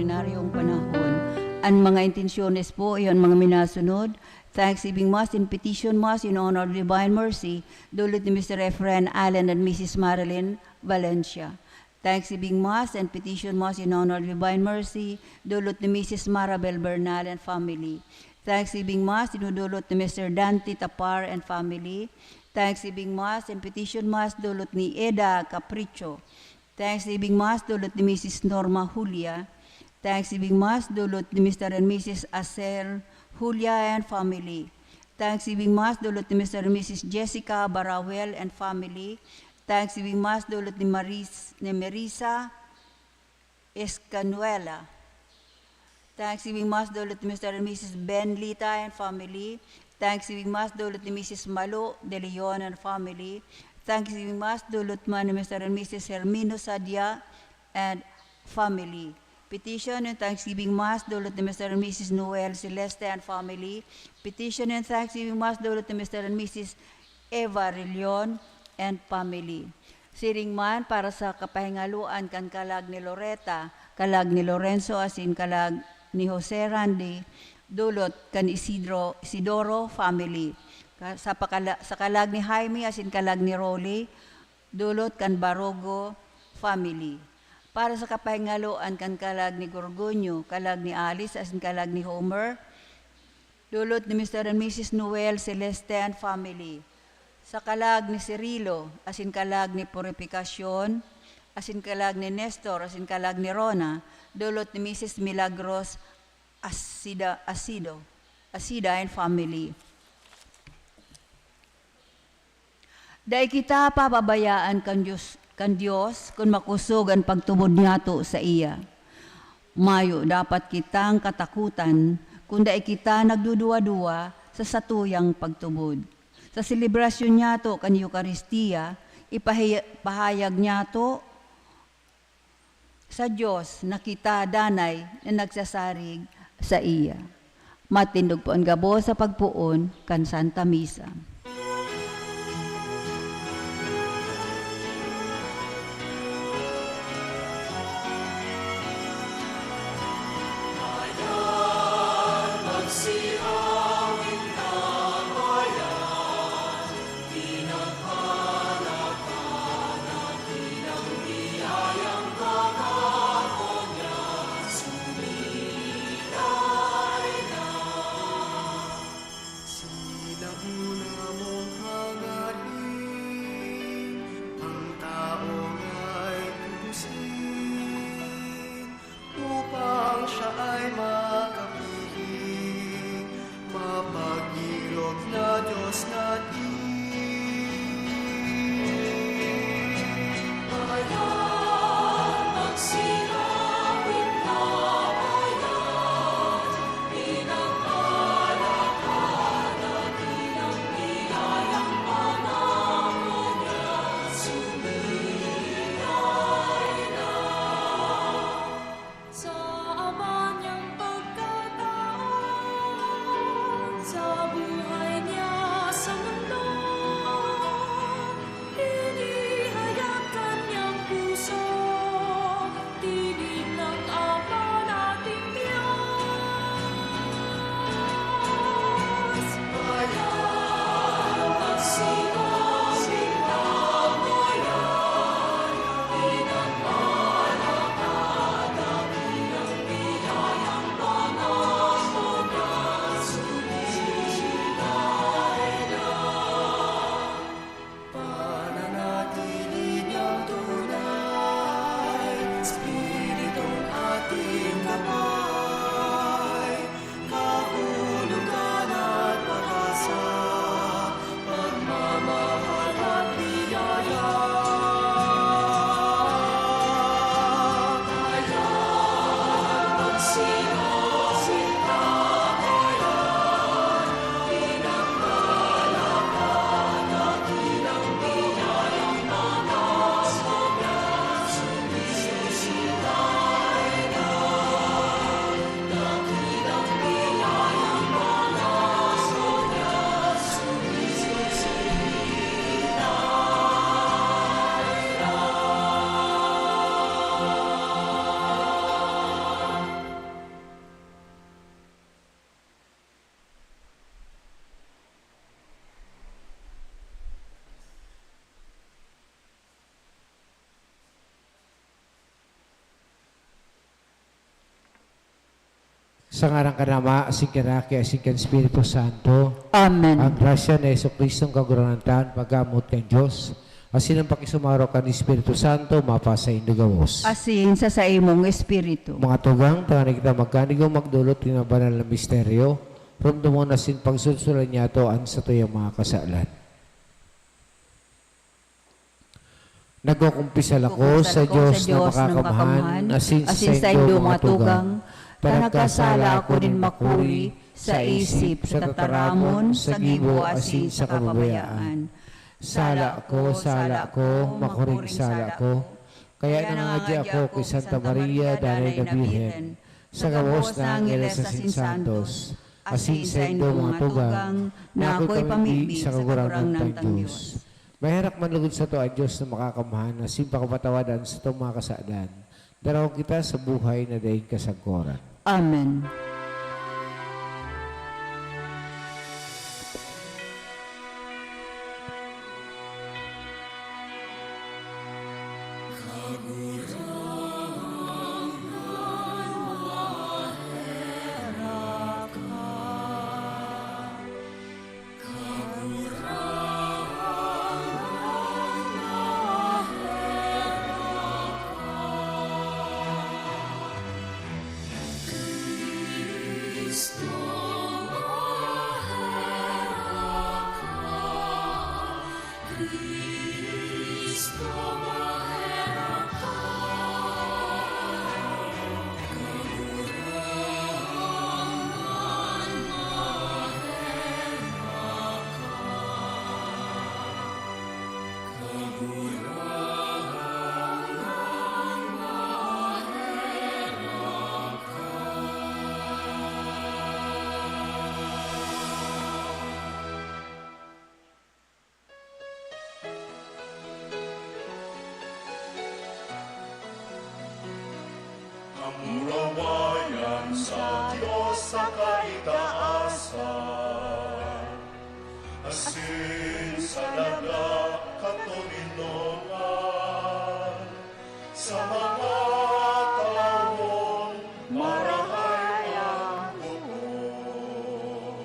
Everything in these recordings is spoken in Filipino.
ordinaryong panahon. Ang mga intensyones po ay ang mga minasunod. Thanksgiving Mass and Petition Mass in honor of Divine Mercy, dulot ni Mr. Efren Allen and Mrs. Marilyn Valencia. Thanksgiving Mass and Petition Mass in honor of Divine Mercy, dulot ni Mrs. Marabel Bernal and family. Thanksgiving Mass, dinudulot ni Mr. Dante Tapar and family. Thanksgiving Mass and Petition Mass, dulot ni Eda Capricho. Thanksgiving Mass, dulot ni Mrs. Norma Julia. Thanksgiving Mass, dulot ni Mr. and Mrs. Acer Julia and family. Thanksgiving Mass, dulot ni Mr. and Mrs. Jessica Barawel and family. Thanksgiving Mass, dulot ni Marisa Escanuela. Thanksgiving Mass, dulot ni Mr. and Mrs. Ben Lita and family. Thanksgiving Mass, dulot ni Mrs. Malo De Leon and family. Thanksgiving Mass, dulot man ni Mr. and Mrs. Hermino Sadia and family. Petition and Thanksgiving Mass, dulot ni Mr. and Mrs. Noel Celeste and family. Petition and Thanksgiving Mass, dulot ni Mr. and Mrs. Eva Relion and family. Siring man para sa kapahingaluan kan kalag ni Loretta, kalag ni Lorenzo asin kalag ni Jose Randy, dulot kan Isidoro family. Sa kalag ni Jaime asin kalag ni Rolly, dulot kan Barogo family. Para sa kapahingaluan kan kalag ni Gorgonio, kalag ni Alice asin kalag ni Homer, dulot ni Mr. and Mrs. Noel Celeste and family. Sa kalag ni Cirilo, asin kalag ni Purificacion, asin kalag ni Nestor, asin kalag ni Rona, dulot ni Mrs. Milagros Asida and family. Dahil kita pababayaan kan Diyos kung makusog ang pagtubod niyato sa iya. Mayo dapat kitang katakutan kung dahil kita nagdudua-dua sa satuyang pagtubod. Sa selebrasyon niyato kan Eucharistia, ipahayag niyato sa Diyos na kita danay na nagsasarig sa iya. Matindog po ang gabo sa pagpuon kan Santa Misa. Una Sa ngarang kanama, asing kanaki, asing kan Espiritu Santo, Amen. ang grasya na Yeso Kristong kagurangan paggamot kan Diyos, asin ang pakisumaro kan Espiritu Santo, mapasa indugawos. Asin sa imong espiritu. Mga tugang, tangan kita magkanigaw magdulot ng banal na misteryo, rumdo mo na sin pagsulsulan niya to ang sa tuyang mga kasalan. Nagkukumpisal ako sa Diyos na makakamahan, asin sa indo mga tugang, tanagkasala ako din makuri, sa isip, sa tataramon, sa gibo, asin sa kababayaan. Sala ko, makuring sala ko, kaya nangadya ako kay Santa Maria, Danay na Birhen, sa gawas na Angeles sa Sinsantos, asin sa indo mga tugang, na ako'y pamigbi sa kagurangan ng Diyos. Mahirap manlugod sa to ang Diyos na makakamahan, asin pakapatawadan sa itong mga kasaadan. Daraw kita sa buhay na daing kasagkoran. Amen. Kamurawayan sa Diyos sa kaitaasan, asin sa daga katulinongan, sa mga taong marahay ang bukod.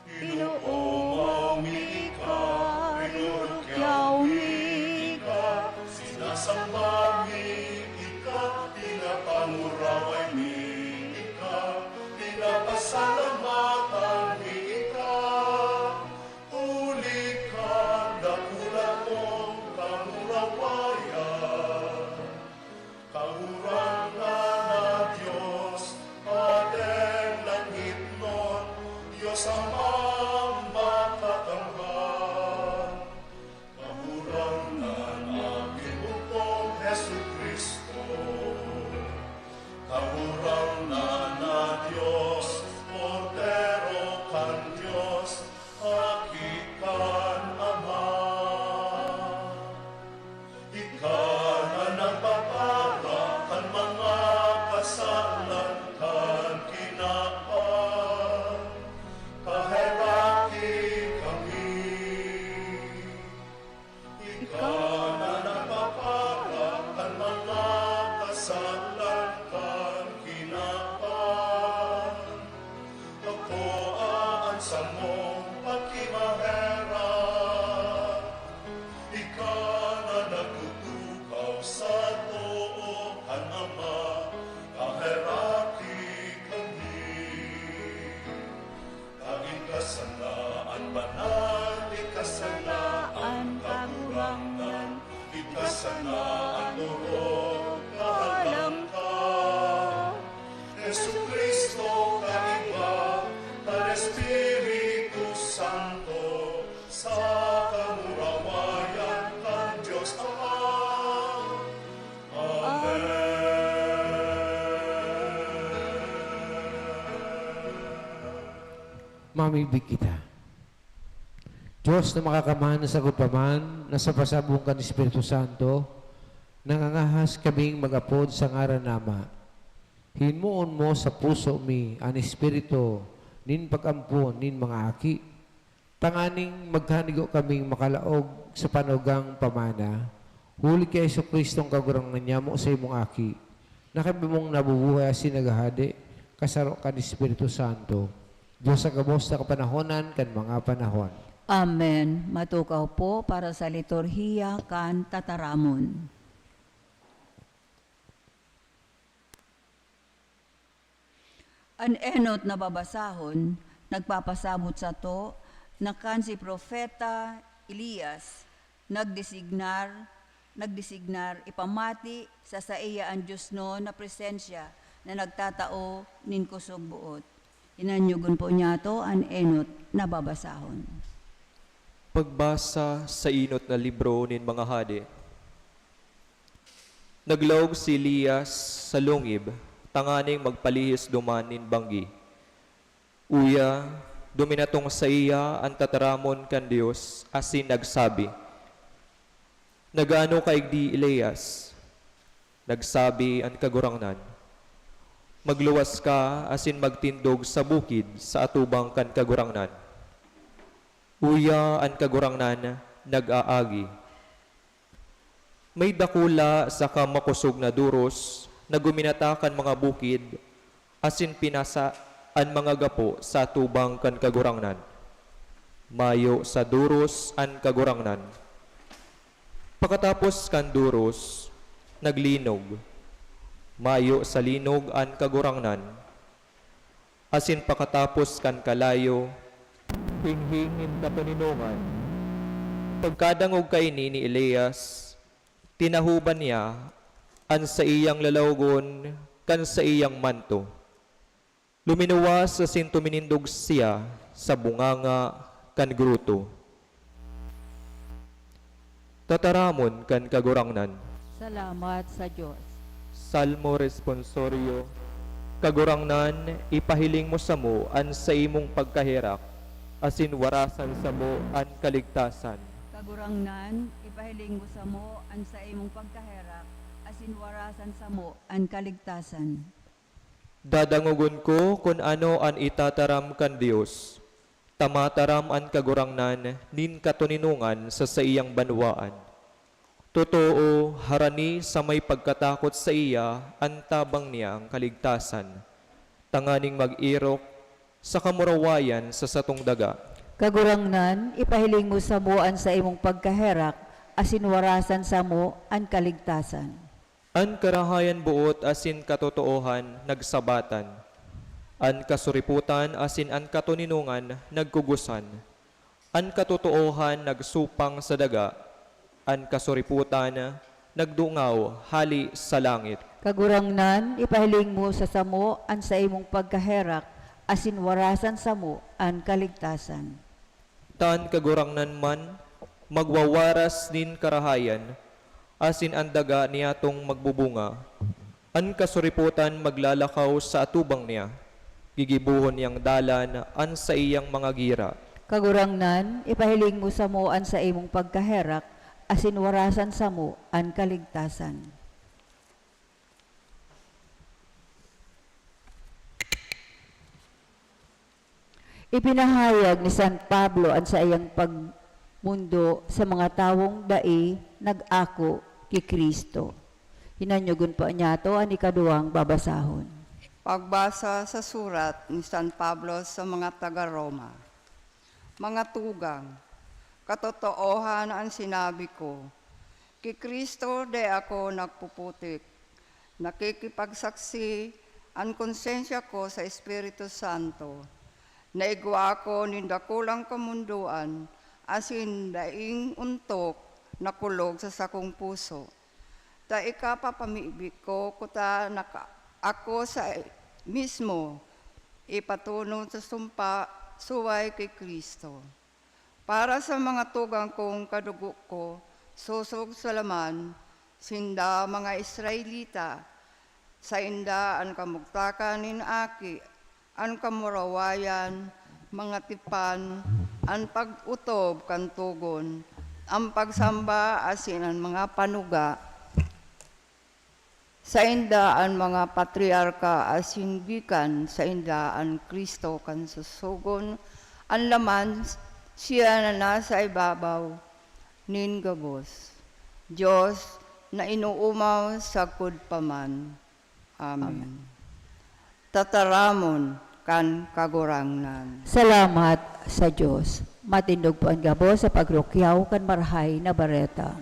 Pinoong mika, pinurukyaw mika, sinasamba mika, pinapanguraway mika, pinapasalamatan mika. Huli ka, dakula mong kamurawayan, kahurangan na Diyos, Padeng langit nun, Diyos Amang makatanghal. Kahurangan aking bukong Hesu Kristo, kahurangan na Diyos, portero kan Diyos, akikan Ama. Ikaw na nagpapara kan mga kasalan kan kinapan, kaheraki kami. Ikaw na nagpapara kan mga kasalan kan kinapan, ako aan sa mong pagkimahera. Ikaw na nagtutukaw sa too kan Ama, kaheraki kami. Taging kasalaan banal, ikasalaan kagurangan, ikasalaan turong kahalangkan. Jesu Kristo kaiba, kan Espiritu Santo, sa kamurawayan kan Diyos Ama. Mamibig kita. Diyos na makakamahan na sagot paman, na sa pasabong kan Espiritu Santo, nangangahas kaming magapod sa ngaran nama. Hinmuon mo sa puso mi, ang Espiritu, nin pag-ampon, nin mga aki. Tanganing maghanigo kaming makalaog sa panugang pamana. Huli kay Jesu Kristong kagurangan niya mo sa imong aki. Na kami mong nabubuhay asin nagahadi, kasaro kan Espiritu Santo. Diyos sa gabos na kapanahonan kan mga panahon. Amen. Matukaw po para sa liturhiya kan tataramon. An enot na babasahon, nagpapasabot sa to, na kan si Propeta Elias, nagdesignar ipamati sa iya ang Diyos no na presensya na nagtatao nin kusog buot. Inanyugon po niya to an enot na babasahon. Pagbasa sa inot na libro nin mga hadi. Naglaog si Elias sa lungib, tanganing magpalihis duman nin banggi. Uya, duminatong sa iya ang tataramon kan Dios, asin nagsabi, "Nagaano kaigdi Elias?" Nagsabi ang kagurangnan, "Magluwas ka asin magtindog sa bukid sa atubang kan kagurangnan." Uya ang kagurangnan nag-aagi. May dakula sa kamakusog na duros na guminata kan mga bukid, asin pinasa ang mga gapo sa atubang kan kagurangnan. Mayo sa duros ang kagurangnan. Pagkatapos kan duros, naglinog. Mayo sa linog ang kagurangnan. Asin pagkatapos kan kalayo, hinghingin katuninungan. Pagkadangog kaini ni Elias, tinahuban niya an sa iyang lalawgon kan sa iyang manto. Luminuwas asin tuminindog siya sa bunganga kan gruto. Tataramon kan kagurangnan. Salamat sa Diyos. Salmo responsorio. Kagurangnan, ipahiling mo sa mo an sa imong pagkahirak, asin warasan sa mo an kaligtasan. Kagurangnan, ipahiling mo sa mo an sa imong pagkaherak, asin warasan sa mo an kaligtasan. Dadangugon ko kung ano an itataram kan Dios. Tamataram an kagurangnan nin katuninungan sa iyang banwaan. Totoo, harani sa may pagkatakot sa iya, ang tabang niya ang kaligtasan. Tanganing mag-irok sa kamurawayan sa satong daga. Kagurangnan, ipahiling mo sa buan sa imong pagkaherak, asin warasan sa mo ang kaligtasan. An karahayan buot asin katotoohan nagsabatan. An kasuriputan asin an katuninungan nagkugusan. An katotoohan nagsupang sa daga. An kasuriputan nagdungaw hali sa langit. Kagurangnan, ipahiling mo sa samo ang sa imong pagkaherak, asin warasan sa mo ang kaligtasan. Tan kagurangnan man, magwawaras din karahayan, asin ang daga niyatong magbubunga. An kasuriputan maglalakaw sa atubang niya, gigibuhon niyang dalan an sa iyang mga gira. Kagurangnan, ipahiling mo sa mo ang sa imong pagkaherak, asin warasan sa mo ang kaligtasan. Ipinahayag ni San Pablo ang sa iyang pagmundo sa mga tawong dai nag-ako ki Kristo. Hinanyugon po niya to ang ikaduhang babasahon. Pagbasa sa surat ni San Pablo sa mga taga-Roma. Mga tugang, katotoohan ang sinabi ko, ki Kristo de ako nagpuputik, nakikipagsaksi ang konsensya ko sa Espiritu Santo, naigwa ako nindakulang kamunduan, asin daing untok na kulog sa sakong puso. Ta ikapapamibig ko kuta ako sa mismo ipatunod sa sumpa suway kay Kristo. Para sa mga tugang kong kadugo ko, susog sa laman, sinda mga Israelita, sa inda ang kamugtakan nin aki, ang kamurawayan, mga tipan, ang pag-utob kantugon, ang pagsamba asin ang mga panuga, sa indaan mga patriarka asin gikan sa indaan Kristo kan susugon, ang laman siya na nasa ibabaw nin gabos. Diyos na inuumaw sa kudpaman. Amen. tataramon kan kagurangnan. Salamat sa Dios. Matindog po ang gabo sa pagrukyaw kan marhay na bareta.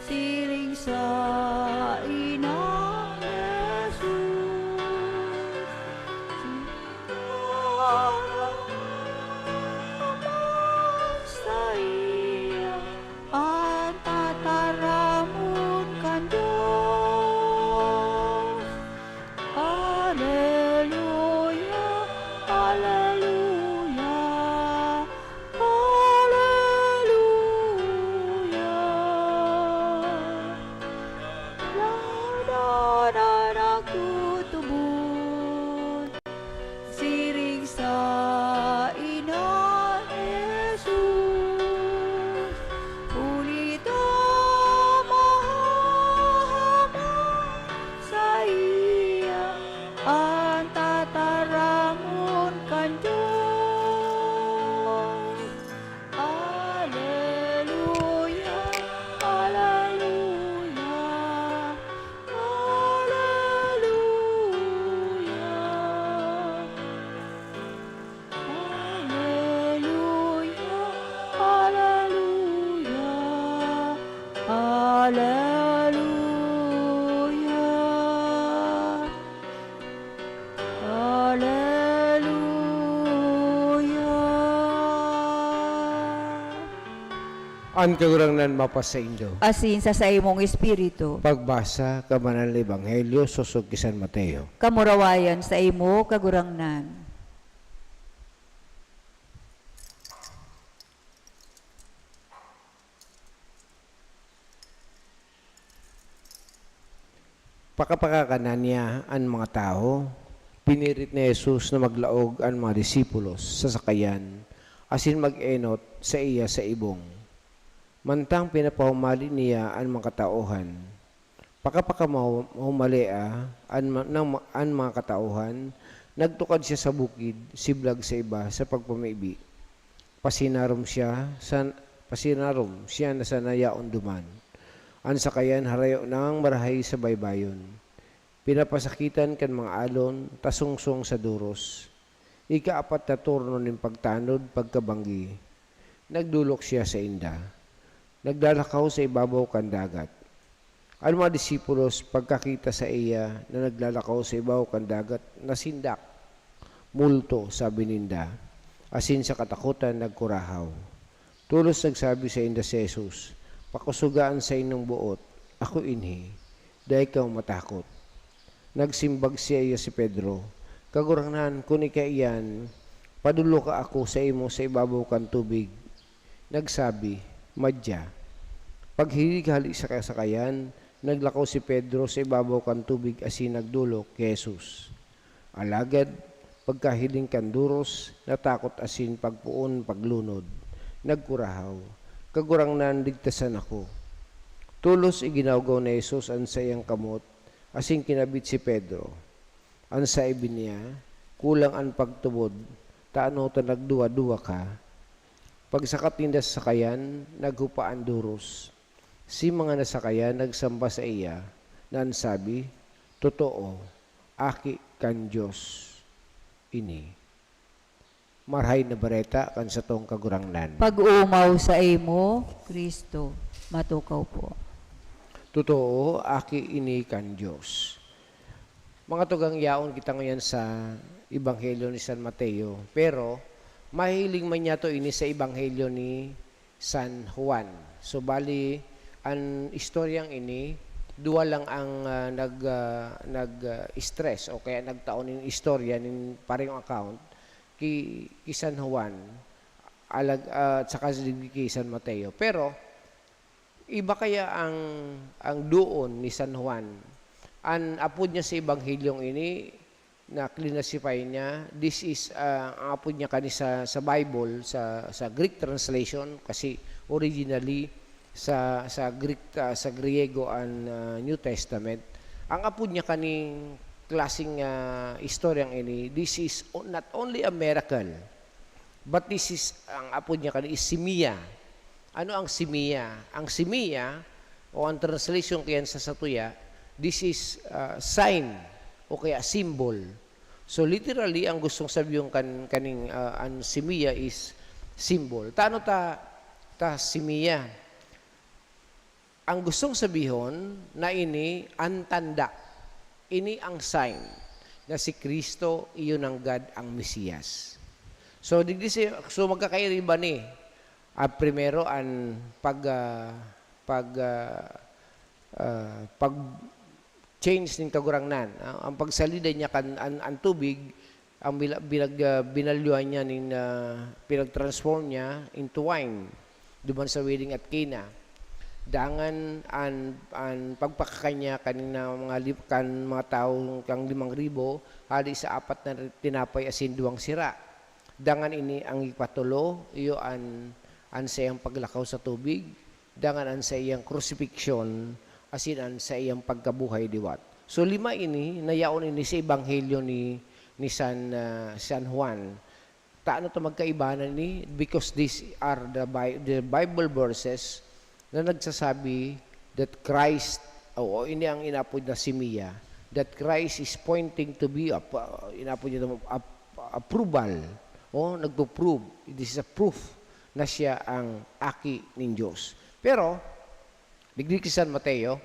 Siring sa inang Jesus, sa iya ang tataramun kan Diyos. Alleluia, alleluia, alleluia. Laudan aku tubun, siring sa ina Jesus. Ulito mahahamon sa iya ang tataramun kan Diyos. Alleluia, alleluia, alleluia. Alleluia, alleluia, alleluia. Ang kagurangnan mapasaindo. Asin sa imong espiritu, Pagbasa ka Banal na Ebanghelyo susog kay San Mateo. kamurawayan sa imo kagurangnan. Pakapakakanan niya ang mga tao, pinirit ni Jesus na maglaog ang mga disipulos sa sakayan, asin mag-enot sa iya sa ibong. Mantang pinapahumali niya ang mga katauhan. Pakapakamahumalia ang mga katauhan, nagtukad siya sa bukid, siblag sa iba sa pagpamaibi. Pasinarom siya na sa nayaon duman. Ang sakayan harayo ng marahay sa baybayon. Pinapasakitan kan mga alon, tasungsong sa duros. Ikaapat na turno ng pagtanod, pagkabanggi. Nagdulok siya sa inda. Naglalakaw sa ibabaw kan dagat. Ang mga disipulos pagkakita sa iya na naglalakaw sa ibabaw kan dagat, nasindak. Multo, sabi ninda. Asin sa katakutan, nagkurahaw. Tulos nagsabi sa inda si Jesus, pakusugaan sa inyong buot, ako inhi, dahil ikaw matakot. Nagsimbag siya si Pedro, kagurangnan kung ikaiyan, padulo ka ako sa imo sa ibabaw kan tubig. Nagsabi, madya. Paghilig-hali sa kasakayan, naglakaw si Pedro sa ibabaw kan tubig asin nagdulok kay Jesus. Alagad, pagkahiling kan duros, natakot asin pagpuon paglunod, nagkurahaw. Kagurangnan digtasan ako. Tulos iginawgaw na Jesus ang sayang kamot, asing kinabit si Pedro. Ang saibi niya, kulang ang pagtubod, taano ta nagduwa-duwa ka. Pagsakat ninda sa sakayan, naghupaan duros. Si mga nasakayan nagsamba sa iya, na sabi, totoo, aki kan Diyos. Ini. Marhay na bareta kan sa tong kagurangnan. Pag-umaw sa imo, Kristo, matukaw po. Totoo, aki ini kan Diyos. Mga tugang yaon kita ngayon sa Ebanghelyo ni San Mateo, pero mahiling man niya to ini sa Ebanghelyo ni San Juan. So bali, ang istoryang ini, duwa lang ang nag-stress o kaya nagtaon ng istorya ng paring account ki San Juan at saka kay San Mateo. Pero iba kaya ang doon ni San Juan. Ang apod niya sa Ebanghelyong ini na classify niya. This is ang apo niya kani sa Bible, sa Greek translation, kasi originally sa Greek, sa Griego and New Testament. Ang apo niya kaning klaseng istoryang ini, this is not only a miracle, but this is, ang apo niya kani is simia. Ano ang simia? Ang simia, o ang translation kayan sa Satuya, this is sign o kaya symbol. So literally, ang gustong sabihin kaning ang simia is symbol. Tano ta simia? Ang gustong sabihin na ini ang tanda. Ini ang sign na si Kristo iyon ang God, ang Mesiyas. So magkakairiba ni. Primero ang change ng kagurangnan. Ang pagsaliday niya ang tubig, ang binalyuan niya, pinag-transform niya into wine. Duman sa wedding at Cana. Dangan ang pagpakakanya kanina mga tao kang 5,000, hali sa 4 na tinapay asin 2 sira. Dangan ini ang ipatulo, iyo ang sa iyang paglakaw sa tubig, dangan ang sa iyang crucifixion, asin sa iyang pagkabuhay diwat. So 5 ini, nayaon ini sa ebanghelyo ni San Juan. Taano to magkaibanan ni? Because these are the Bible verses na nagsasabi that Christ, ini ang inapod na simia, that Christ is pointing to be inapod niya approval, nagpo-prove. This is a proof na siya ang aki ng Diyos. Pero digdi San Mateo,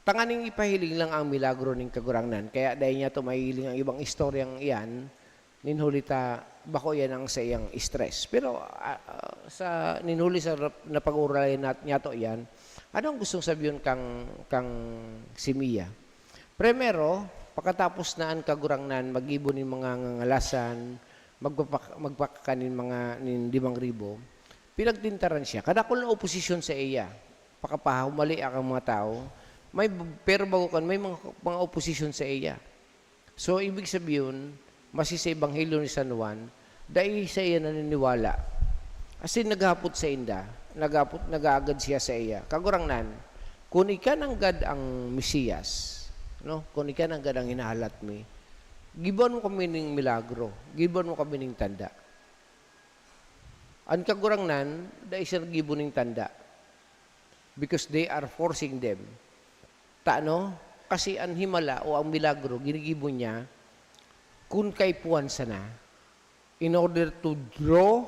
tanganing ipahiling lang ang milagro ng kagurangnan. Kaya dahil niya ito mahiling ang ibang istoryang iyan, ninhulita, bako yan ang sa iyang stress. Pero sa ninhuli sa napag-uralay niya ito iyan, anong gustong sabihin kang simia? Primero, pagkatapos na ang kagurangnan, mag-ibon ng mga ngalasan, magpakanin mga 5,000, pinagtintaran siya. Kadakol na oposisyon sa iya. Pakapahumali ang mga tao, pero bago kan, may mga oposisyon sa iya. So, ibig sabihin, masi sa Ebanghelyo ni San Juan, dahil sa iya naniniwala. Kasi naghapot sa inda, nag-aagad siya sa iya. Kagurangnan, kung ikan ang God ang Mesiyas, kung ikan ang God ang hinahalat mi, giban mo kami ng milagro, giban mo kami ng tanda. Ang kagurangnan, dahil siya nagibon ng tanda, because they are forcing them. Kasi ang himala o ang milagro, ginigibo niya, kung kay puwan sana, in order to draw,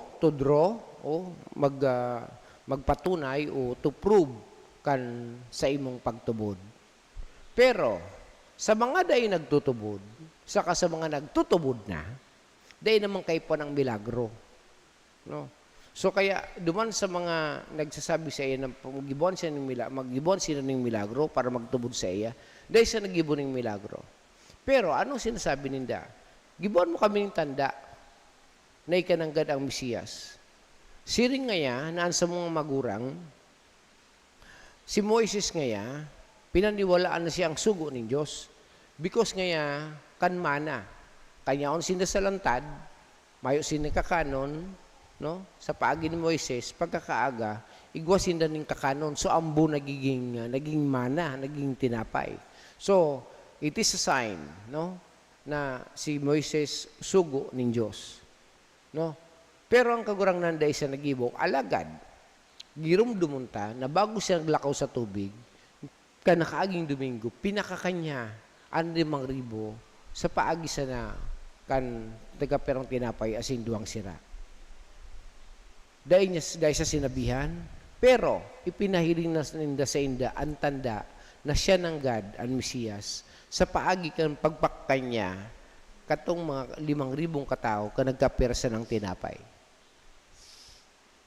magpatunay o to prove kan sa imong pagtubod. Pero, sa mga dahi nagtutubod, saka sa mga nagtutubod na, dahi naman kay puwan ang milagro. So kaya duman sa mga nagsasabi sa iya na magibon sila ng milagro para magtubod sa iya, dahil sa nagibon ng milagro. Pero anong sinasabi ninda? Gibon mo kami ng tanda na ikananggad ang Mesiyas. Siring ngaya, naan sa mga magurang, si Moises ngaya, pinaniwalaan na siya ang sugo ng Diyos. Because ngaya, kanmana, kanyaon sinasalantad, mayo sinikakanon, sa paagi ni Moises, pagkakaaga, igwasin na ng kakanon. So, ambo naging mana, naging tinapay. So, it is a sign, na si Moises sugo ng Diyos. Pero ang kagurangnan dahil siya nagibok, alagad, girum dumunta, na bago siya naglakaw sa tubig, kanakaaging Domingo, pinakakanya, 5,000 sa paagi sana, tagaperang tinapay, asin 2 sira. Dahil sa sinabihan, pero ipinahiling na sa inda ang tanda na siya ng God, ang Mesiyas, sa paagi kang pagpakanya katong mga 5,000 katao ka nagkapersa ng tinapay.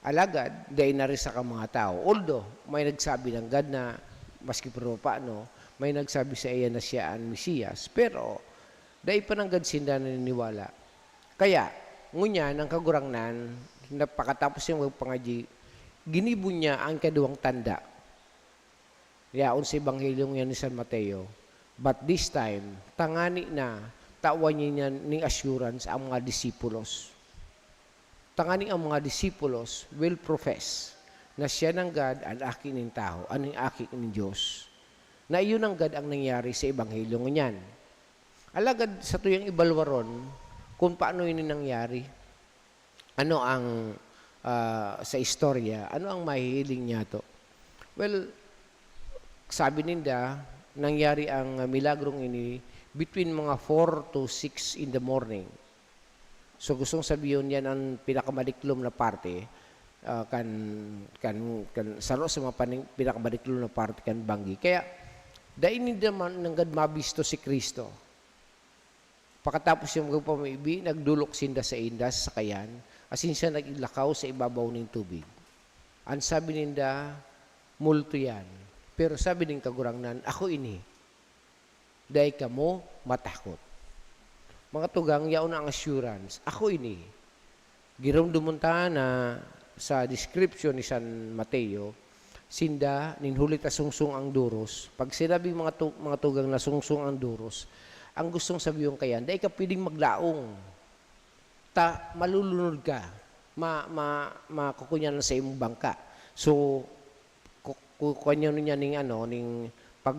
Alagad, dahil na rin sa mga tao. Although, may nagsabi ng God na, maski pero paano, may nagsabi sa iya na siya ang Mesiyas, pero dahil pa ng God sinda naniniwala. Kaya, ngunya ng kagurangnan, napakatapos yung magpangaji, ginibo niya ang kaduwang tanda. Yaon sa Ebanghelyo niya ni San Mateo. But this time, tangani na, tawan niya ning assurance ang mga disipulos. Tanganing ang mga disipulos will profess na siya ng God ang aking ng tao, ang aking ng Diyos. Na iyon ang God ang nangyari sa Ebanghelyo niyan. Alagad sa tuyang ibalwaron kung paano yun nangyari. Ano ang sa istorya, ano ang mahihiling niya to? Well, sabi ninda, nangyari ang milagrong ini between mga 4 to 6 in the morning. So gustong sabihin yan ang pinakamadiklom na parte kan saro sa mga pinakamadiklom na parte kan banggi. Kaya dahil hindi naman nanggad mabisto si Kristo. Pakatapos yung magpamaibi, nagdulok sinda sa indas sa kayan, asin siya nagilakaw sa ibabaw ng tubig. Ang sabi ninda, multo yan. Pero sabi ng kagurangnan, ako ini. Dahil ka mo matakot. Mga tugang, yaon ang assurance. Ako ini. Girom dumunta na sa description ni San Mateo, sinda, ninhulit na sungsung ang duros. Pag sinabi mga tugang na sungsung ang duros, ang gustong sabihin kayan, dahil ka pwedeng maglaong. Malulunod ka. Makukunyan na sa imong bangka. So, kukunyan niya ning pag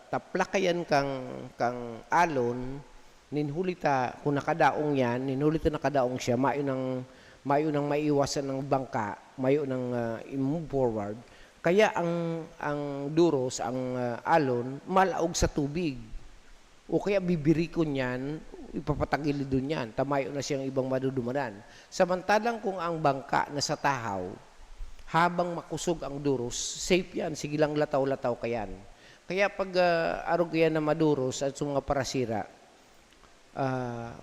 taplakayan kang alon, ninhulita kung nakadaong yan, ninhulita nakadaong siya, mayo nang maiwasan ng bangka, mayo nang i-move forward. Kaya ang duros, ang alon, malaog sa tubig. O kaya bibirikon yan, ipapatagilid doon yan, tamayo na siyang ibang madudumanan. Samantalang kung ang bangka nasa tahaw, habang makusog ang duros, safe yan, sige lang lataw-lataw kayan. Kaya pag arog yan na maduros at mga parasira,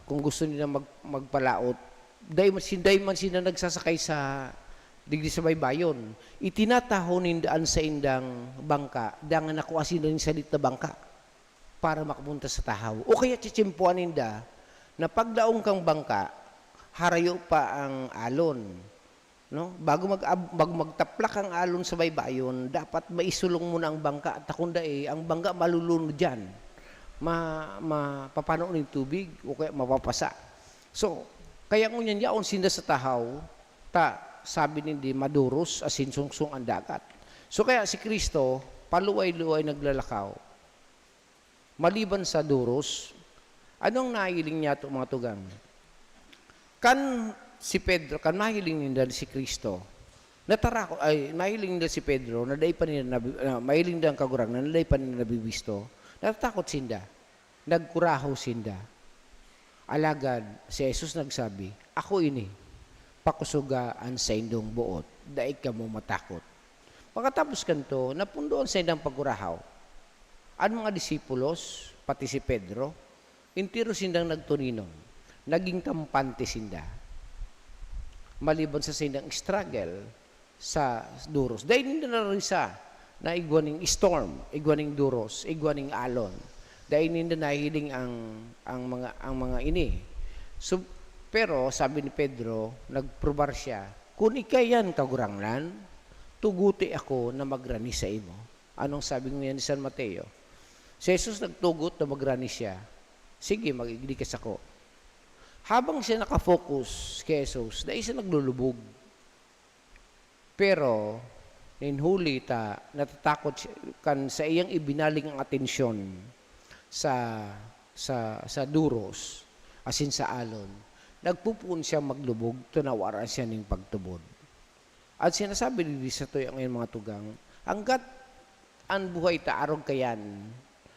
kung gusto nila magpalaot, dahil man sila nagsasakay sa digdi sa baybayon, itinatahon nindaan sa indang bangka, dangan nakuha sila ng salit na bangka para makapunta sa tahaw. O kaya tsitsimpuan ninda na pagdaong kang bangka, harayo pa ang alon. No? Bago magtaplak ang alon sa baybayon, dapat maisulong mo na ang bangka at takunda ang bangka malulunod dyan. Mapapano ng tubig o kaya mapapasa. So, kaya ngunyan yaon sinda sa tahaw, sabi nindi maduros asin sungsung ang dagat. So kaya si Kristo, paluway-luway naglalakaw. Maliban sa duros, anong nahiling niya ito mga tugang? Kan si Pedro, kan mahiling nila si Kristo, mahiling nila si Pedro, mahiling nila ang kagurang, na naday pa nila nabibisto, natatakot sinda, nagkuraho sinda. Alagad, si Jesus nagsabi, ako ini, pakusugaan sa indong buot, daig ka mo matakot. Pagkatapos kanto, napundoon sa indang pagkurahaw. Ang mga disipulos, pati si Pedro, intiro sindang nagtuninom, naging kampante sinda. Maliban sa sindang struggle sa duros. Dahil hindi na risa na igwaning storm, igwaning duros, igwaning alon. Dahil hindi nahiling ang mga ini. So, pero sabi ni Pedro, nagprobar siya, kung ikayan kaguranglan, tuguti ako na magrani sa imo. Anong sabi niya ni San Mateo? Si Jesus nagtugot na magrani siya. Sige, mag-igdikas ako. Habang siya nakafocus kay Jesus, dahil siya naglulubog. Pero, ninhuli natatakot kan sa iyang ibinaling ang atensyon sa duros, asin sa alon. Nagpupuon siya maglubog, tunawaran siya ng pagtubod. At sinasabi din sa ito ang mga tugang, hanggat ang buhay arog kayan,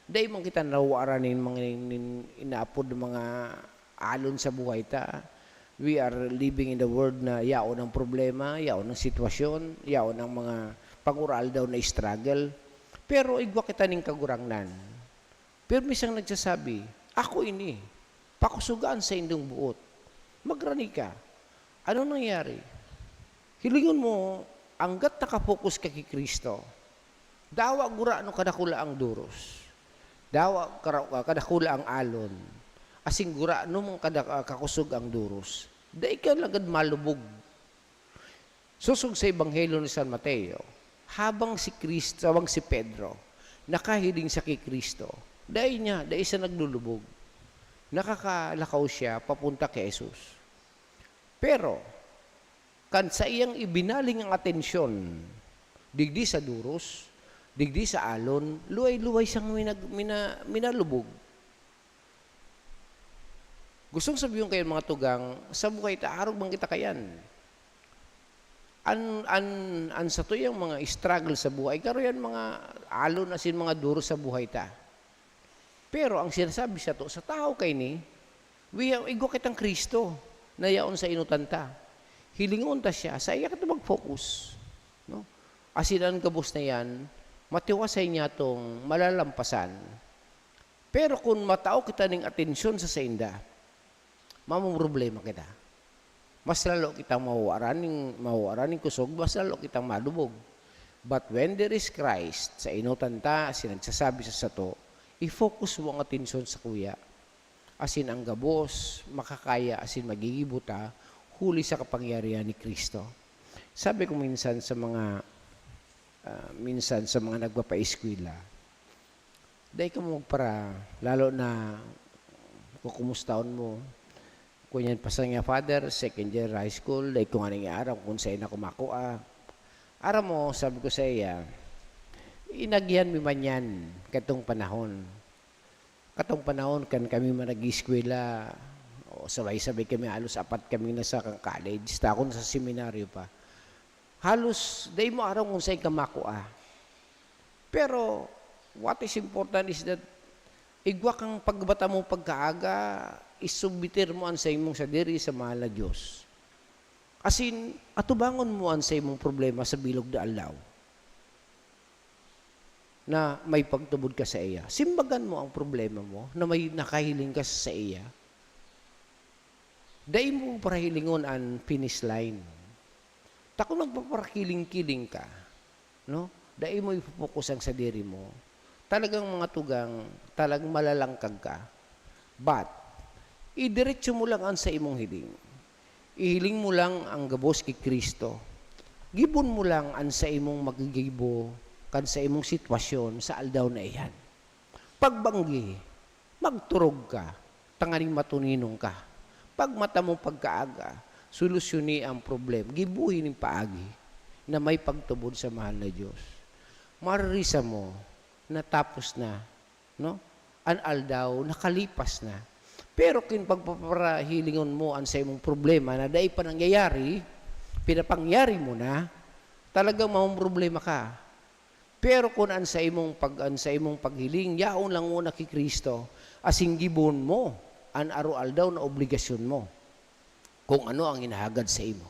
dahil man kita nawaran ng mga inaapod mga alon sa buhay we are living in the world na yaon ng problema, yaon ng sitwasyon, yaon ng mga pangural daw na struggle. Pero igwa kita ng kagurangnan. Pero misang nagsasabi, ako ini, pakusugaan sa indong buot. Magrani ka. Ano nangyari? Hilingon mo, hanggat nakapokus ka kay Kristo, dawa gura no kadakula ang duros. Dawa kadakula ang alon. Asing gura no mong kakusog ang duros. Da ikaw lagad malubog. Susog sa Ebanghelyo ni San Mateo, habang si Pedro, nakahiling sa kay Kristo, dahil siya naglulubog. Nakakalakaw siya papunta kay Jesus. Pero, kan sa iyang ibinaling ang atensyon, digdi sa duros, digdi sa alon, luway-luway siyang minalubog. Gustong sabihin kayo mga tugang, sa buhay ta, arog bang kita kayan? An sa to yung mga struggle sa buhay, karo yan mga alon asin mga duro sa buhay ta. Pero ang sinasabi sa to, sa tao kay ni, igo kitang Kristo, na yaon sa inutan ta. Hilingon ta siya, sa iya ka mag-focus. No? Asinan kabus na yan, matiwasay niya tong malalampasan. Pero kung matao kita ng atensyon sa sainda, mamang problema kita. Mas lalo kitang mawawaran ng kusog, mas lalo kitang malubog. But when there is Christ, sa inutan ta, sinagsasabi sa sato, i-focus mo ang atensyon sa kuya. Asin ang gabos, makakaya, asin magigibuta, huli sa kapangyarihan ni Kristo. Sabi ko minsan sa mga nagpapaeskwela, dahil ka mo para, lalo na kukumustaon mo, kunyan pasang nga father, second year high school, dahil kung anong araw, kung sa'yo na kumakuha. Araw mo, sabi ko sa iya, inagyan mi man yan katong panahon. Katong panahon kan kami manag-eskwela, o sabay-sabay kami, halos 4 kami na sa college, takon sa seminaryo pa. Halos, day mo araw kung sa'yo kamakuha. Pero, what is important is that, igwa kang pagbata mo pagkaaga, isubitir mo an sa imong sadiri sa mahal na Diyos. Asin, atubangon mo an sa imong problema sa bilog da alaw. Na may pagtubod ka sa iya. Simbagan mo ang problema mo na may nakahiling ka sa iya. Dahil mo parahilingon ang finish line. Tako nagpaparakiling-kiling ka. No? Dahil mo ipopokus ang sadiri mo. Talagang mga tugang, talagang malalangkag ka. But, idiretso mo lang ang sa imong hiling. Ihiling mo lang ang gabos kay Kristo. Gibon mo lang ang sa imong magigibo kan sa imong sitwasyon sa aldaw na iyan. Pagbanggi, magturog ka, tanganing matuninong ka. Pag mata mo pagkaaga, solusyoни ang problem. Gibuhin ng paagi na may pagtubod sa mahal na Diyos. Mararisa mo, natapos na, no? An aldaw, nakalipas na. Pero kung pagpaparahilingon mo ang sa imong problema na dahil pa nangyayari, pinapangyari mo na, talagang maong problema ka. Pero kung an sa imong paghiling, yaon lang muna kay Kristo, asing gibon mo, an aro-aldaw na obligasyon mo, kung ano ang inahagad sa imo.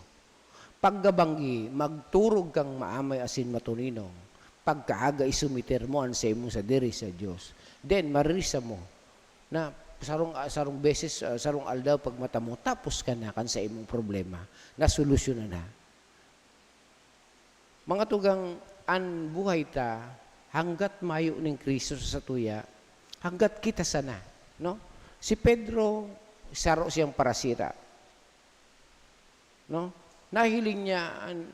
Paggabanggi, magturog kang maamay asin matuninong, pagkaaga isumiter mo an sa imong sadiri sa Diyos. Then, marisa mo na sarong beses, sarong aldaw pag mata mo, tapos ka na kan sa imong problema, na solusyon na. Mga tugang, an buhay ta, hanggat mayo ng Kristo sa tuya, hanggat kita sana. No? Si Pedro, saro siyang parasira. No? Nahiling niya,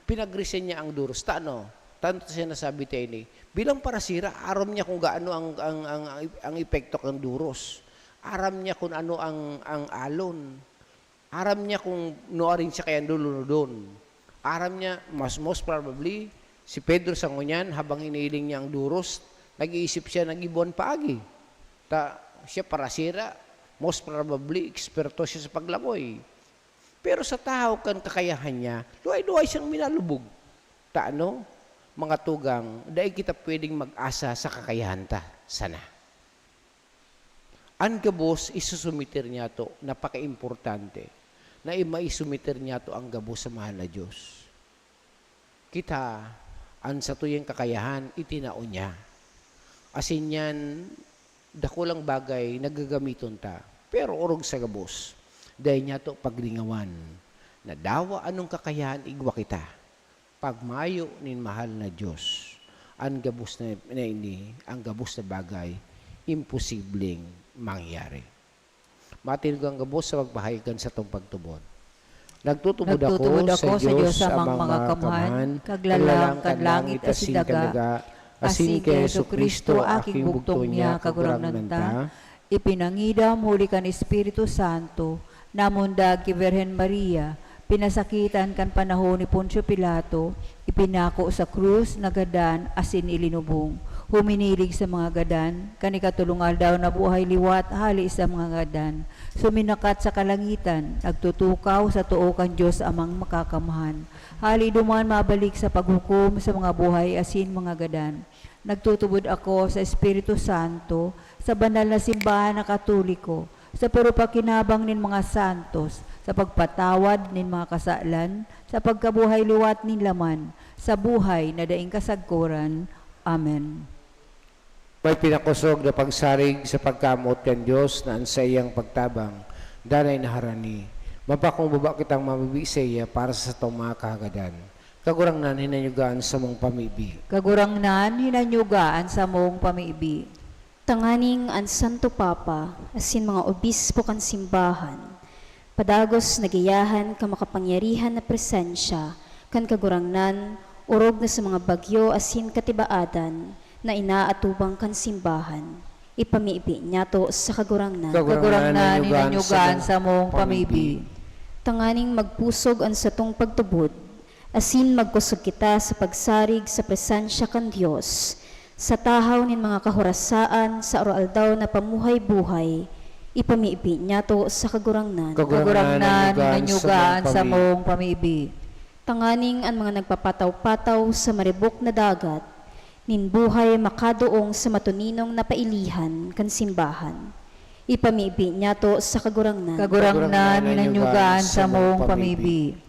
pinagrisen niya ang duros. Tanto siya nasabi tayo ni, bilang parasira, aram niya kung gaano ang epekto ng duros. Aram niya kung ano ang alon. Aram niya kung nuarin siya kaya doon. Aram niya, most probably, si Pedro sa ngunyan, habang iniiling niya ang duros, nag-iisip siya ng ibon paagi. Siya parasira, most probably, eksperto siya sa paglangoy. Pero sa tao kan kakayahan niya, luay-luay siyang minalubog. Mga tugang, dahil kita pwedeng mag-asa sa kakayahan ta. Sana. Ang gabos, isusumitir niya to, napaka-importante, na maisumitir niya to ang gabos sa mahal na Diyos. Kita, ang sa tuyang kakayahan, itinao niya. Asin yan, dakulang bagay, nagagamiton ta. Pero orog sa gabos, dahil niya to paglingawan, na dawa anong kakayahan igwa kita. Pagmayo nin mahal na Diyos, ang gabos na ini, ang gabos na bagay, imposibleng mangyari. Matinog ang gabos sa magpahayagan sa tong pagtubod. Nagtutubod ako sa Diyos amang mga kamahan, kaglalang kadlangit asidaga, asin kay Jesu Kristo aking bugtong niya kagurang ta, ipinangidam huli kan Espiritu Santo, namundag ki Virhen Maria, pinasakitan kan panahon ni Poncio Pilato, ipinako sa krus na gadan asin ilinubong. Huminilig sa mga gadan, kanikatulungal daw na buhay liwat hali sa mga gadan. Suminakat sa kalangitan, nagtutukaw sa tuo kan Diyos amang makakamahan. Hali duman mabalik sa paghukom sa mga buhay asin mga gadan. Nagtutubod ako sa Espiritu Santo, sa banal na simbahan na Katoliko, sa parupakinabang nin mga santos, sa pagpatawad nin mga kasalan, sa pagkabuhay liwat nin laman, sa buhay na daing kasagkuran. Amen. May pinakusog na pagsarig sa pagkamot kan Diyos na ansa iyang pagtabang, danay naharani. Mapakong baba kitang mamibisaya para sa itong mga kahagadan. Kagurangnan hinanyugaan sa mong pamibi. Kagurangnan hinanyugaan sa mong pamibi. Tanganing ang Santo Papa, asin mga obispo kan simbahan, padagos nagiyahan ka makapangyarihan na presensya, kan kagurangnan, urog na sa mga bagyo asin katibaadan, na inaatubang kan simbahan. Ipamiibi niya to sa kagurangnan. Kagurangnan hinanyugaan sa mong pamibi. Tanganing magpusog ang satong pagtubod, asin magkusog kita sa pagsarig sa presensya kan Dios, sa tahaw nin mga kahorasaan sa oraldaw na pamuhay-buhay, ipamiibi niya to sa kagurangnan. Kagurangnan hinanyugaan sa mong pamibi. Tanganing ang mga nagpapataw-pataw sa maribok na dagat, nin buhay makadoong sa matuninong napailihan kan simbahan. Ipamiibi niya to sa kagurangnan. Kagurangnan hinanyugaan sa mong pamibi.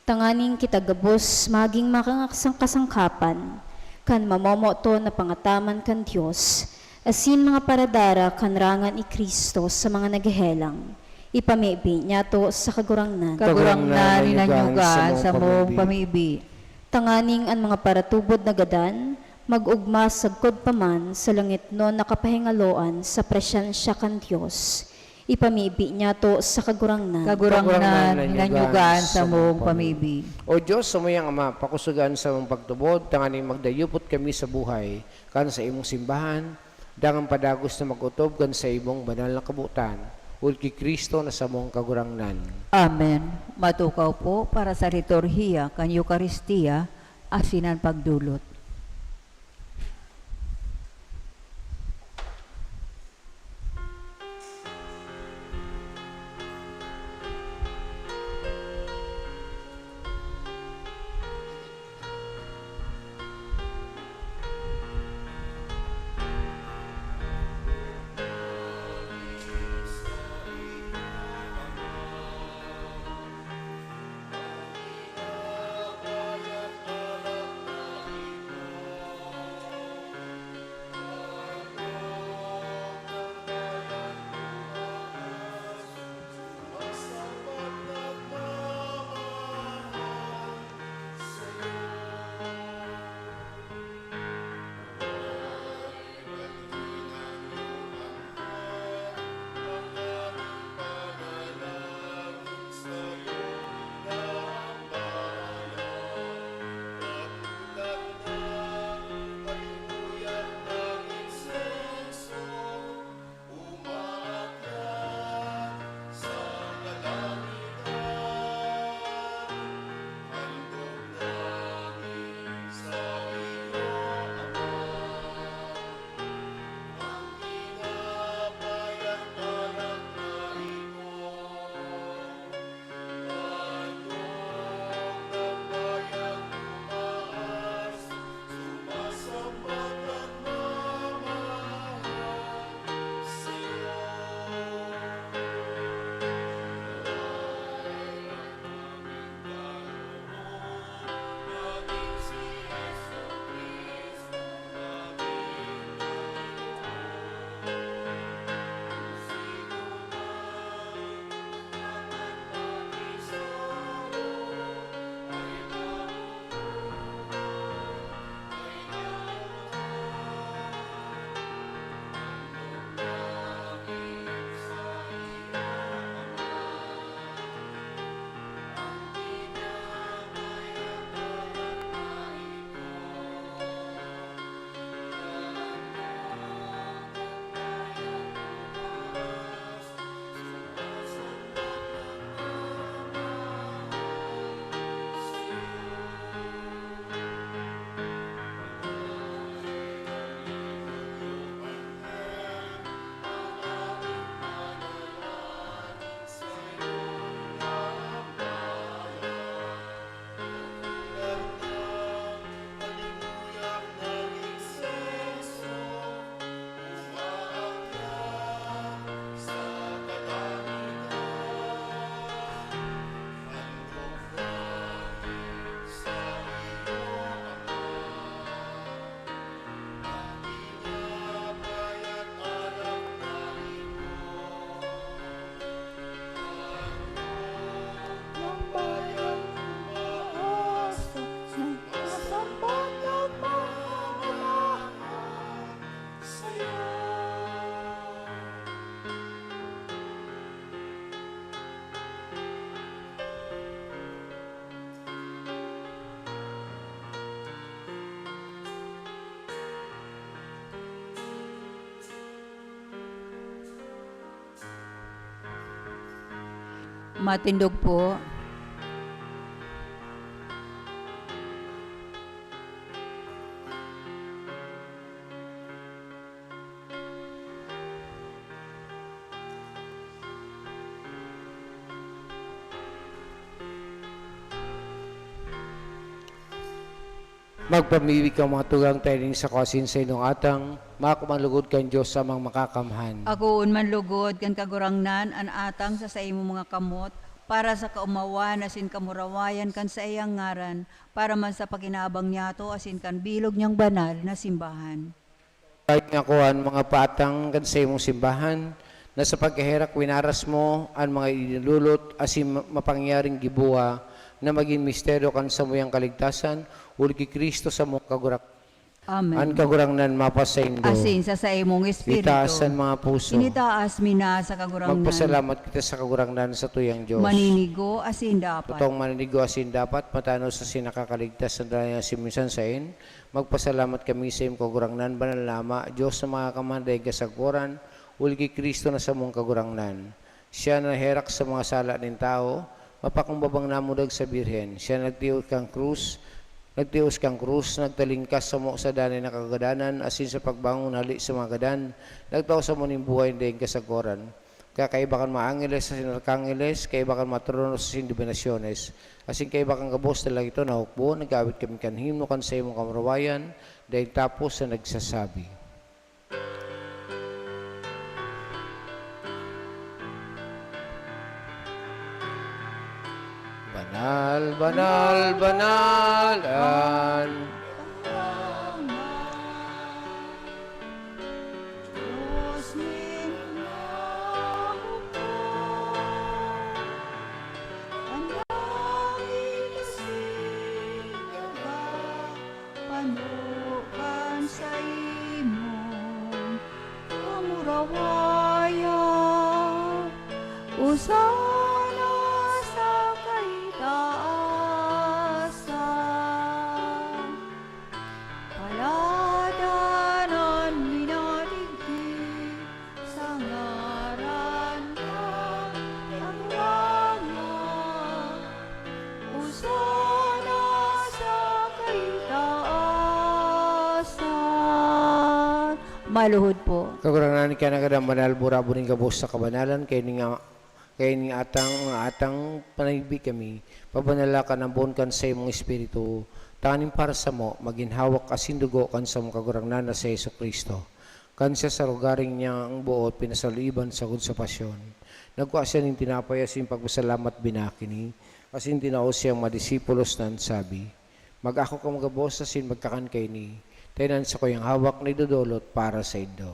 Tanganing kita gabos maging makangakasang kasangkapan, kan mamomoto na pangataman kan Diyos, asin mga paradara kan rangan ni Kristo sa mga naghehelang. Ipamiibi niya to sa kagurangnan. Kagurangnan hinanyugaan sa mong pamibi. Tanganing ang mga paratubod na gadan, mag-ugma sagkod paman sa langit no nakapahingaloan sa presensya kan Diyos. Ipamiibi niya to sa kagurangnan. Kagurangnan hinanyugaan sa mong pamibi. O Diyos, sumayang Ama, pakusugan sa mong pagtubod, tanganing magdayupot kami sa buhay, kan sa imong simbahan, dangang padagos na magutob kan sa imong banal na kabutan, ul ki Kristo na sa mong kagurangnan. Amen. Matukaw po para sa liturhiya kan Eucharistia, asinan pagdulot. Matindog po. Magpamibig ka mga tugang tayo sa kasin sa inong atang, makakumanlugod kan Diyos sa mga makakamhan. Ako unman lugod kan kagurangnan an atang sa imo mga kamot para sa kaumawan asin kamurawayan kan sa iyang ngaran para man sa paginabang niyato asin kan bilog niyang banal na simbahan. Kahit nga kuhan mga patang kan sa imong simbahan, na sa pagkahirak winaras mo ang mga inilulot asin mapangyaring gibuwa na maging misteryo kan sa muyang kaligtasan, uli ki Kristo sa mong kagurak. Amen. An kagurangnan mapasaindo. Asin sa imong espiritu. Itaas ang mga puso. Initaas mina sa kagurangnan. Magpasalamat kita sa kagurangnan sa tuyang Diyos. Maninigo asin dapat. Totoong maninigo asin dapat, matano sa sinakakaligtas sa dala si minsan sain. Magpasalamat kami sa iyong kagurangnan, banal lama, Diyos sa mga kamanday kasagpuran, uli ki Kristo na sa mong kagurangnan. Siya na herak sa mga sala ng tao, mapakumbabang namudag sa birhen. Siya nagtios kang krus, nagtalingkas sa mo sa danay na kagadanan, asin sa pagbangon hali sa mga gadan, nagtao sa muning buhay na kasagoran. Kaya kaibakan maangeles sa sinarkangeles, kaibakan matrono sa sindibinasyones, asin kaibakan kabos na lang ito na hukbo, nagawit kami kan himno kan sa imong kamarawayan, dahil tapos na nagsasabi. Banal, banal, banalan. Diyos minangako, ang langit sigaga, panukan sa imong kamurawayan, usana sa kaitaasan. Paladanan minadigdig sa ngaran ng Kaguraman. Usana sa kaitaasan. Maluhod po. Kagurangan ka na kadang banal burabo ning kabos sa kabanalan, kay ni atang panaybi kami, pabanala ka ng buon kan sa imong espiritu, tanim para sa mo, maginhawak asin dugo kan sa mong kagurangnan na sa Yesu Kristo. Kan siya sa lugaring niya ang buot, pinasaliban sa sa pasyon. Nagkuha siya ng tinapay asin pagpasalamat binakini, asin tinaos siyang madisipulos na sabi, mag-ako ka magabos asin magkakan kay ni, tayo sa kuyang hawak na idudulot para sa indo.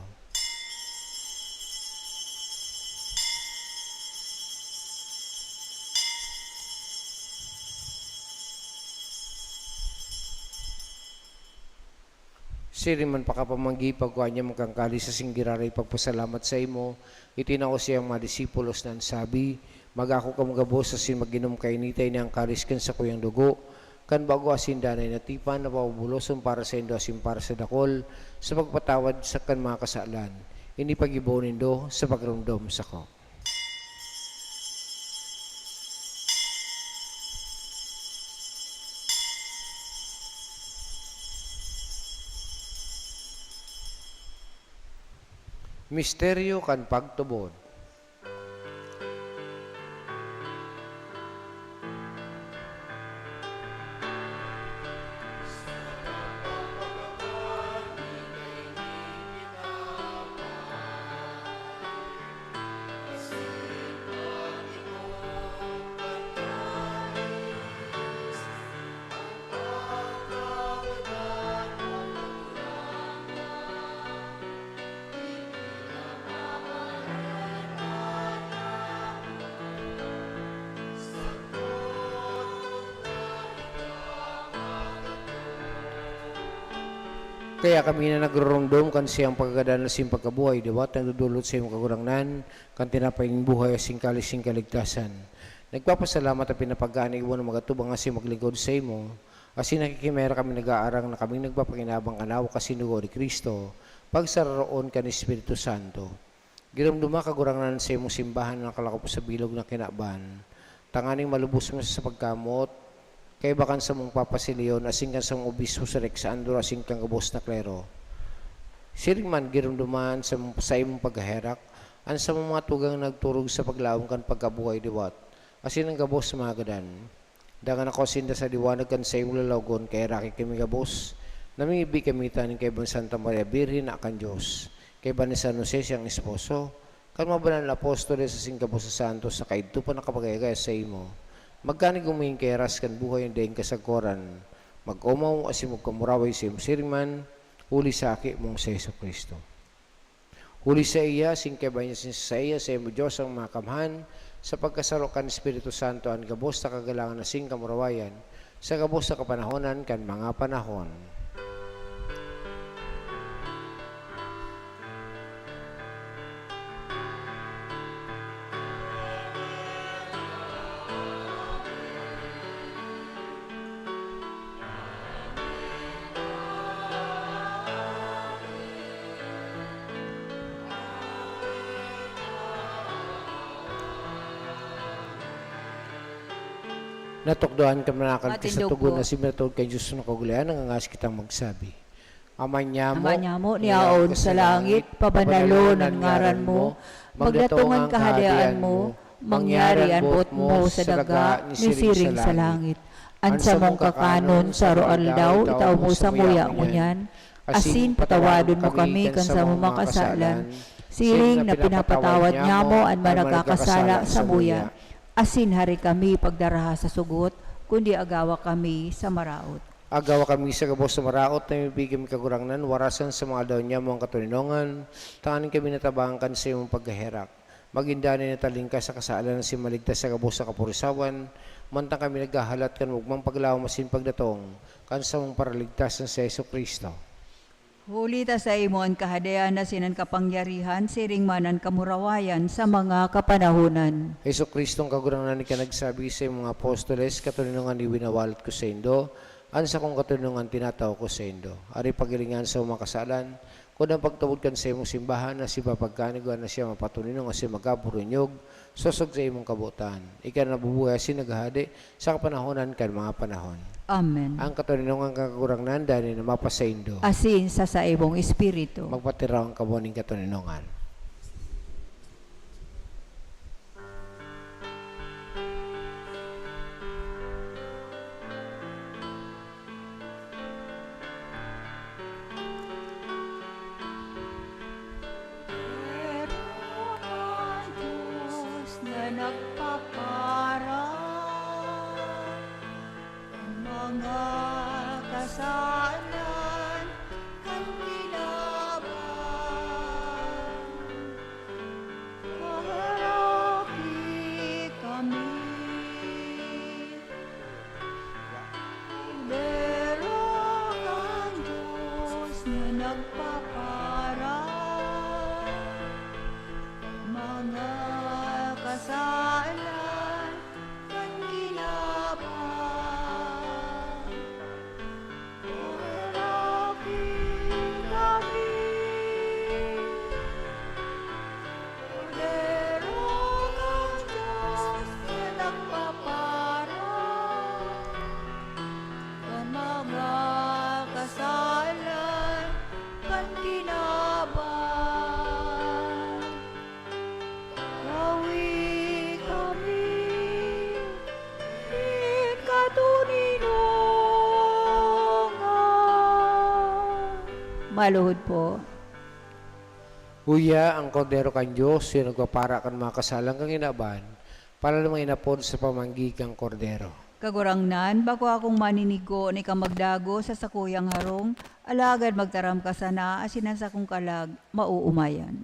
Siri man pakapamanggi pagkuha niya magkangkali sa singgiraray pagpasalamat sa imo, itinao siyang mga disipulos na sabi, mag-ako ka magabos asin mag-inom kay nitay niyang kariskan sa kuyang dugo, kan bago asin danay na tipan na pabubuloson para sa indo asin para sa dakol, sa pagpatawad sa kan mga kasalan, ini pag-ibaw nindo sa pagrumdom sa ko. Misteryo kan pagtubod. Kaya kami na nagrurumdum kan siyang pagkagadan na siyang pagkabuhay, diwat ang dudulot sa iyong kagurangnan, kan tinapaying buhay asing kalising kaligtasan. Nagpapasalamat at pinapagani mo ng mga tubang asing maglingkod sa imo, asin nakikimera kami nag-aarang na kami nagpapakinabang anaw kasi nugo ni Kristo, pagsararoon ka ni Espiritu Santo. Girumduma kagurangnan sa imong simbahan ng kalakop sa bilog na kinaban, Tanganing malubos mo sa pagkamot, kay bakan sa mong papasiliyon, asing kan sa mong obispo sa Rex Andor, asing kang kabos na klero. Siring man girumduman sa imong paghaherak, an sa mga tugang nagturog sa paglaom kan pagkabuhay diwat, asin ang gabos sa mga gadan. Dangan ako sinda sa diwanag kan sa imong lalagon, kay raki kami gabos, naming ibig kami tanin kay Ban Santa Maria Birhen na kan Diyos, kay Ban San Jose siyang esposo, kan mabanan na apostoles sa singkabos sa santos, sa kaidto pa nakapagayagay sa imo. Magkani gumingin kay ras kan buhay ang daing kasagkoran, mag-umaw asin magkamuraway sa imong siriman, huli sa aki mong sa Yesu Kristo. Huli sa iya, singkabay niya sa iya, sa imo Diyos ang makamhan, sa pagkasaro kan Espiritu Santo, ang gabos na kagalangan na singkamurawayan, sa gabos na kapanahonan kan mga panahon. Natukdoan ka manakan sa tugon na siminatod kay Diyos na kagulian, nangangas kitang magsabi. Amanya mo, niyaon sa langit, pabanalo ng ngaran mo, magdatungan kahadian mo, mangyari ang buot mo sa daga, nisiring sa langit. Ansa mong kakanon sa roal daw, itaw mo sa muya mo niyan, asin patawadon mo kami kan sa mong makasalan, siring na pinapatawad niya mo ang managkakasala sa muya. Asin hari kami pagdaraha sa sugot, kundi agawa kami sa maraot. Agawa kami sa gabos sa maraot na ibigay kami kagurangnan, warasan sa mga daw niya mong katuninongan, tanganin kami natabangkan sa iyong pagkaherak. Magindani na talingka sa kasalan na si maligtas sa gabos sa kapurisawan, mantang kami naghahalat kan mugmang paglaw masin pagdatong, kan sa mong paraligtas na sa Yesu Kristo. Huli ta sa imo ang kahadayan na sinan kapangyarihan, siring manan kamurawayan sa mga kapanahunan. Yesu Kristo ang kagurangnan ni ka nagsabi sa mga apostoles, katuninongan ni winawalat ko sa indo, ansa kong katuninongan tinataw ko sa indo. Ari pagilingan sa mga kasalan, kung ang pagtawad kan sa imong simbahan na si papagkanigan na siya mapatuninong kasi magaburunyog, sosog sa imong kabutan. Ika nabubuhay si naghahadi sa kapanahonan kan mga panahon. Amen. Ang katuninongan kagurangnan dahil na mapasaindo. Asin sa imong espiritu. Magpatiraw ang kabuning katuninongan. Maluhod po. Huya ang kordero kan Diyos, yung nagpapara kan mga kasalang kang inaban, para namang inapod sa pamanggi kang kordero. Kagurangnan, bako akong maninigo ni kamagdago sa sakuyang harong, alagad magtaram ka sana, asinan sa kong kalag, mauumayan.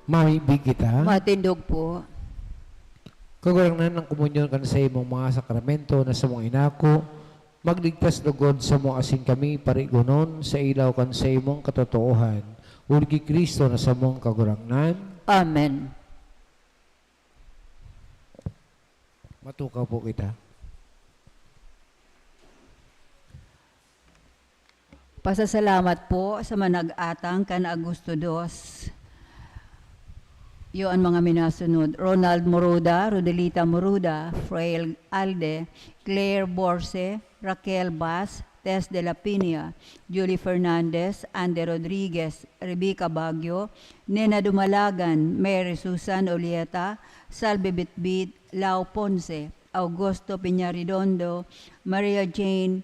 mamibig kita. Matindog po. Kagurangnan ng komunyon kan sa imong mga sakramento na sa mga inako, magligtas lugod sa mga asin kami parigunon sa ilaw kan sa imong katotoohan. Uli Kristo na sa mong kagurangnan. Amen. Matukaw po kita. Pasasalamat po sa manag-atang kan Agosto 2. Yun ang mga minasunod. Ronald Moruda, Rodelita Moruda, Frail Alde, Claire Borse, Raquel Bas, Tess de la Piña, Julie Fernandez, Ande Rodriguez, Rebecca Baguio, Nena Dumalagan, Mary Susan Olieta, Salve Bitbit, Lau Ponce, Augusto Piñaridondo, Maria Jean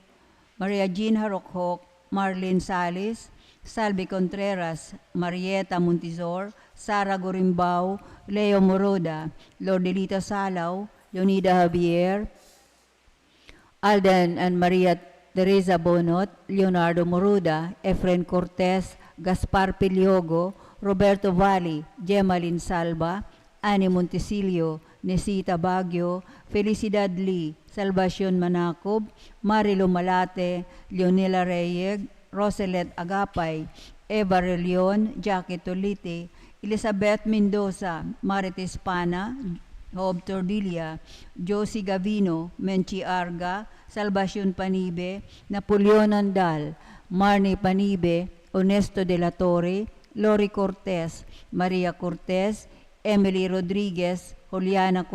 Harokhok, Marlene Salis, Salvi Contreras, Marieta Montizor, Sara Gorimbao, Leo Moroda, Lordelita Salaw, Leonida Javier, Alden and Maria Teresa Bonot, Leonardo Moroda, Efren Cortez, Gaspar Piliogo, Roberto Valli, Gemalin Salva, Ani Montesilio, Nesita Baguio, Felicidad Lee, Salvacion Manacob, Marilo Malate, Leonela Reyeg, Roselet Agapay, Eva Relion, Jackie Tolite, Elizabeth Mendoza, Marites Pana, Job Tordilla, Josie Gavino, Menchi Arga, Salvacion Panibe, Napoleon Andal, Marnie Panibe, Honesto de la Torre, Lori Cortez, Maria Cortez, Emily Rodriguez, Juliana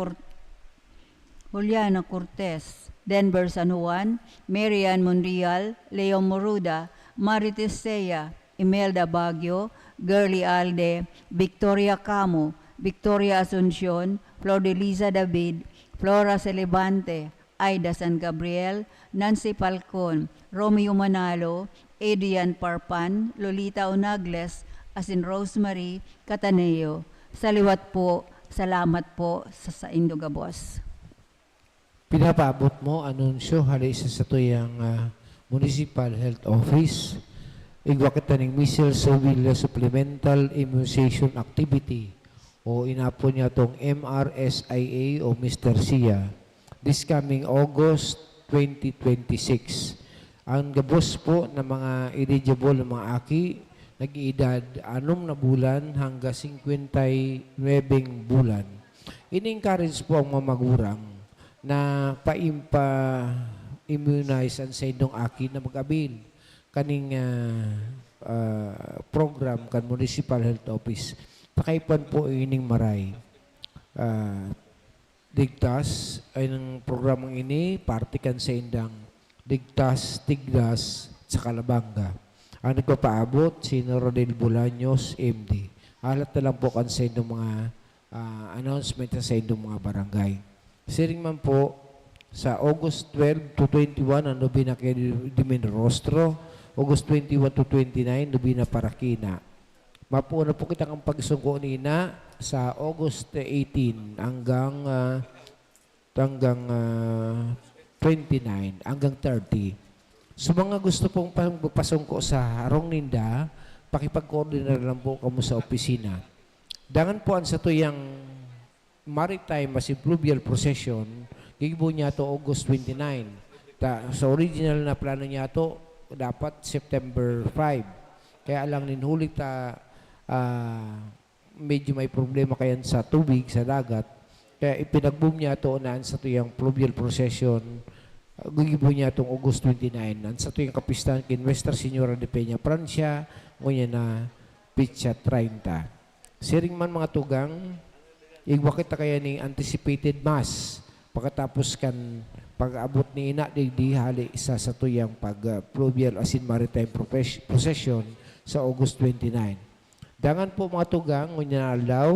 Cortez, Denver San Juan, Marian Monreal, Leo Moruda, Marites Seya, Imelda Baguio, Girly Alde, Victoria Camo, Victoria Asuncion, Flor de Liza David, Flora Celebante, Aida San Gabriel, Nancy Falcon, Romeo Manalo, Adrian Parpan, Lolita Onagles, asin Rosemary Cataneo. Saliwat po, salamat po sa Indogabos. Pinapaabot mo anunsyo hali sa satuyang Municipal Health Office. Igwa kita ng Measles Severe Supplemental Immunization Activity o inapo niya itong MRSIA o Mr. SIA this coming August 2026. Ang gabos po ng mga eligible ng mga aki nag-iedad 6 na bulan hanggang 59 bulan. In-encourage po ang mga magulang na pa-immunize ang sa inyong aki na mag-abil kaning program kan Municipal Health Office. Takaipan po ining maray. Digtas ay ng programang ini, party kan sa indang Digtas, Tigdas, sa Kalabanga. Ang nagpapaabot, si Rodel Bolaños, MD. Alat na lang po kan sa inyong mga announcement sa inyong mga barangay. Siring man po, sa August 12 to 21, ang Nobina kay Diminrostro, August 21 to 29, Nobina Parakina. Mapuuna po kita ang pagsungko nina sa August 18 hanggang 29, hanggang 30. So mga gusto pong pasungko sa harong ninda, pakipag-coordinate lang po kamo sa opisina. Dangan po ang sa tuyang Maritime as Fluvial Procession, gigibo niya to August 29. Sa original na plano niya to, dapat September 5. Kaya lang ninhuli medyo may problema kayan sa tubig, sa dagat. Kaya ipinag-boom niya to na sa tuyang Fluvial Procession, gigibo niya itong August 29. Ang sa tuyang kapistahan kin Nuestra Señora de Peña, Francia, ngunya na Pitsa 30. Siring man mga tugang, igwa kita kaya ni anticipated mass pagkatapos kan pag-abot ni ina di hali isa sa tuyang pag-fluvial asin maritime procession sa August 29. Dangan po mga tugang, ngunya alaw,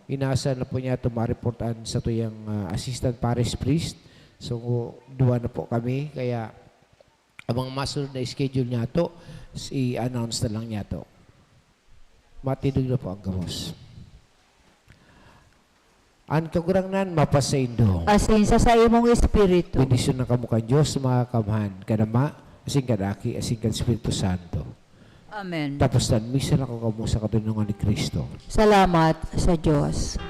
inasa na po niya ito mariportan sa tuyang assistant parish priest. So, duwa na po kami, kaya ang mga masunod na schedule niya ito, i-announce na lang niya ito. Matindog na po ang gamos. Ang kagurangnan, mapasaindo. Asin sa imong espiritu. Bendisyon ng kamukha Diyos, mga kamhan, kanama, asin kadaki, asin kan Espiritu Santo. Amen. Tapos tan, misa na ko kamo sa katunungan ni Kristo. Salamat sa Diyos.